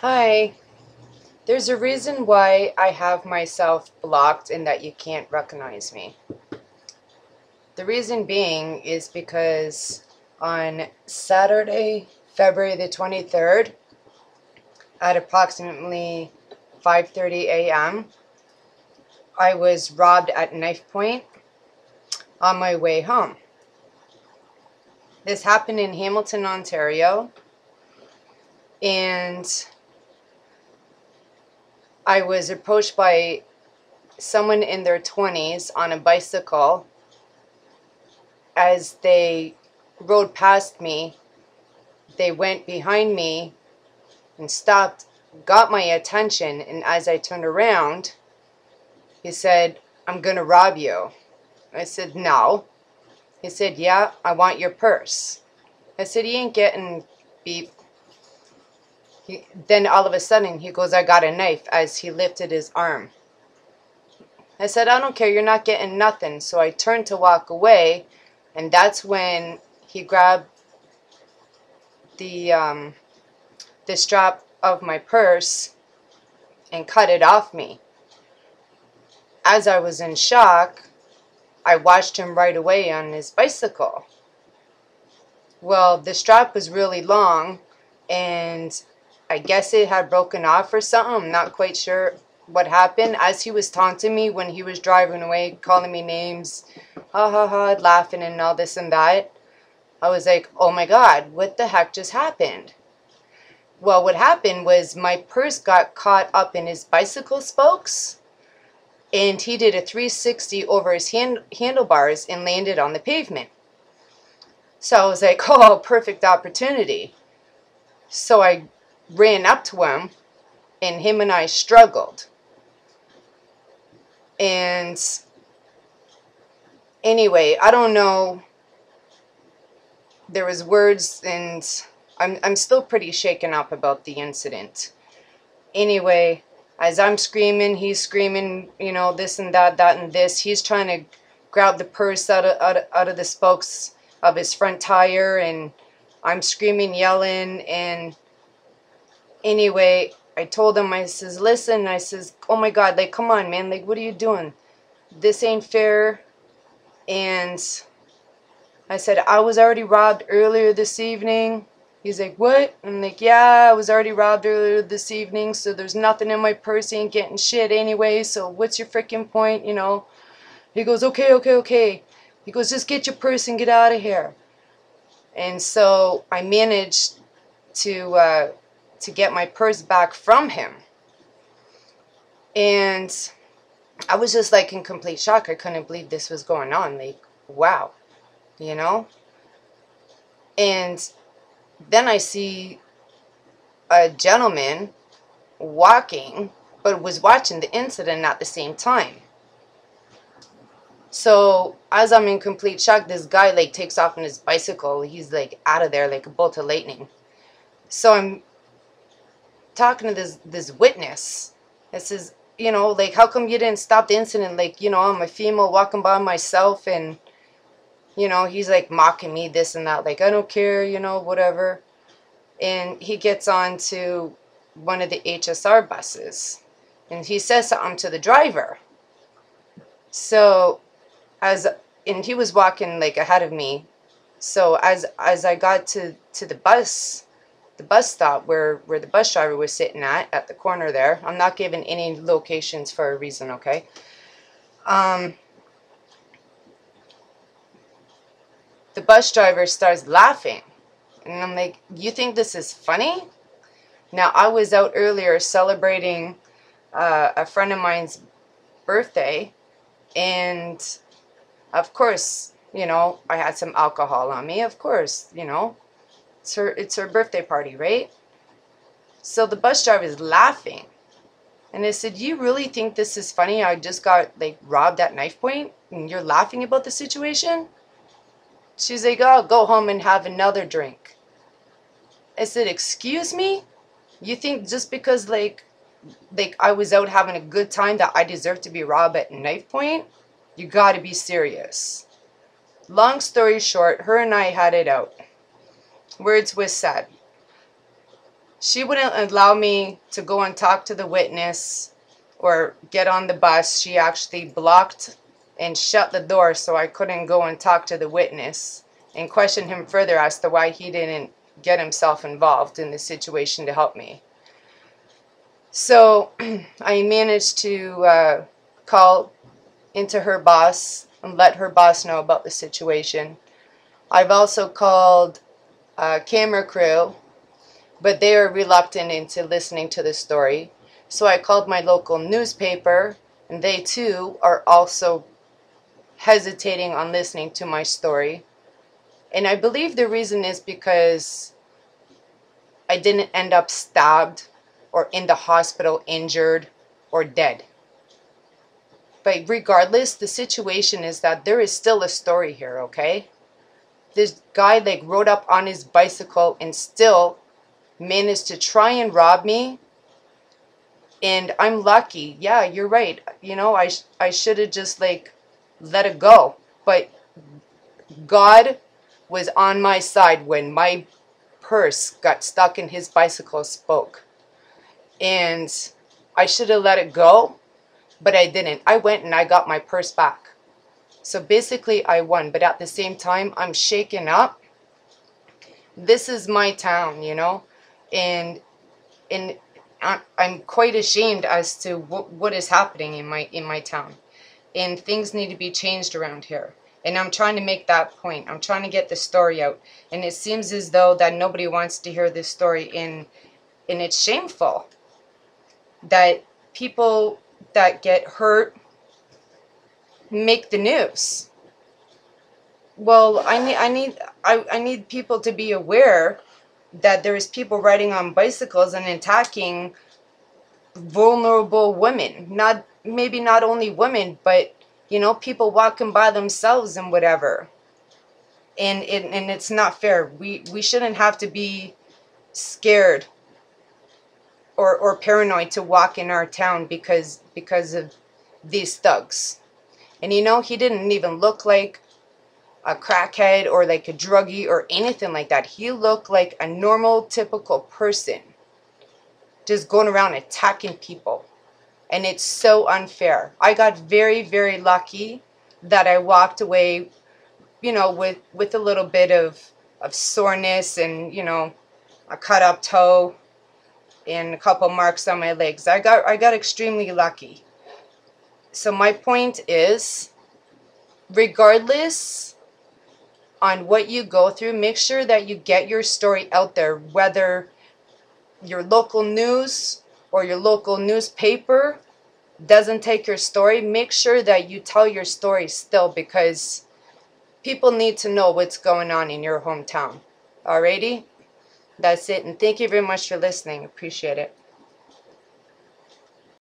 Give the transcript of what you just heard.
Hi. There's a reason why I have myself blocked and that you can't recognize me. The reason being is because on Saturday, February the 23rd, at approximately 5:30 a.m., I was robbed at knife point on my way home. This happened in Hamilton, Ontario, and I was approached by someone in their 20s on a bicycle. As they rode past me, they went behind me and stopped, got my attention, and as I turned around, he said, "I'm gonna rob you." I said, "No." He said, "Yeah, I want your purse." I said, "You ain't getting beep." Then all of a sudden he goes, "I got a knife," as he lifted his arm. I said, "I don't care, you're not getting nothing." So I turned to walk away, and that's when he grabbed the the strap of my purse and cut it off me. As I was in shock, I watched him right away on his bicycle. Well, the strap was really long, and I guess it had broken off or something. I'm not quite sure what happened. As he was taunting me when he was driving away, calling me names, ha ha ha, laughing and all this and that, I was like, oh my God, what the heck just happened? Well, what happened was my purse got caught up in his bicycle spokes, and he did a 360 over his handlebars and landed on the pavement. So I was like, oh, perfect opportunity. So I ran up to him, and him and I struggled. And anyway, I don't know. There was words, and I'm still pretty shaken up about the incident. Anyway, as I'm screaming, he's screaming, this and that, that and this. He's trying to grab the purse out of the spokes of his front tire, and I'm screaming, yelling, and anyway, I told him, I says, listen, I says, oh my God, like, come on, man, like, what are you doing? This ain't fair. And I said, I was already robbed earlier this evening. He's like, what? I'm like, yeah, I was already robbed earlier this evening, so there's nothing in my purse, ain't getting shit anyway, so what's your freaking point, He goes, okay, okay, okay. He goes, just get your purse and get out of here. And so I managed to get my purse back from him. And I was just like in complete shock. I couldn't believe this was going on. Like, wow, you know? And then I see a gentleman walking, but was watching the incident at the same time. So as I'm in complete shock, this guy like takes off on his bicycle. He's like out of there like a bolt of lightning. So I'm talking to this witness. It says, like, how come you didn't stop the incident? Like, I'm a female walking by myself, and he's like mocking me, this and that. Like, I don't care, whatever. And he gets on to one of the HSR buses, and he says something to the driver. So and he was walking like ahead of me. So as I got to the bus stop where the bus driver was sitting at the corner there. I'm not giving any locations for a reason, okay? The bus driver starts laughing. And I'm like, you think this is funny? Now, I was out earlier celebrating a friend of mine's birthday, and of course, I had some alcohol on me. Of course, it's her birthday party, right? So the bus driver is laughing. And I said, you really think this is funny? I just got like robbed at knife point and you're laughing about the situation? She's like, oh, go home and have another drink. I said, excuse me? You think just because like I was out having a good time that I deserve to be robbed at knife point? You gotta be serious. Long story short, her and I had it out. Words was said. She wouldn't allow me to go and talk to the witness or get on the bus. She actually blocked and shut the door so I couldn't go and talk to the witness and question him further as to why he didn't get himself involved in the situation to help me. So I managed to call into her boss and let her boss know about the situation. I've also called camera crew, but they are reluctant into listening to the story. So I called my local newspaper, and they too are also hesitating on listening to my story. And I believe the reason is because I didn't end up stabbed or in the hospital injured or dead. But regardless, the situation is that there is still a story here, okay? This guy like rode up on his bicycle and still managed to try and rob me. And I'm lucky. Yeah, you're right. You know, I should have just like let it go. But God was on my side when my purse got stuck in his bicycle spoke. And I should have let it go, but I didn't. I went and I got my purse back. So basically I won, but at the same time I'm shaken up. This is my town, you know, and I'm quite ashamed as to what is happening in my town, and things need to be changed around here. And I'm trying to make that point. I'm trying to get the story out, and it seems as though that nobody wants to hear this story, and it's shameful that people that get hurt make the news. Well, I need people to be aware that there's people riding on bicycles and attacking vulnerable women. Maybe not only women, but you know, people walking by themselves and whatever. And it's not fair. We shouldn't have to be scared or paranoid to walk in our town because of these thugs. And you know, he didn't even look like a crackhead or like a druggie or anything like that. He looked like a normal, typical person just going around attacking people. And it's so unfair. I got very, very lucky that I walked away, you know, with a little bit of soreness and, you know, a cut up toe and a couple marks on my legs. I got extremely lucky. So my point is, regardless on what you go through, make sure that you get your story out there, whether your local news or your local newspaper doesn't take your story. Make sure that you tell your story still, because people need to know what's going on in your hometown. Alrighty? That's it, and thank you very much for listening. Appreciate it.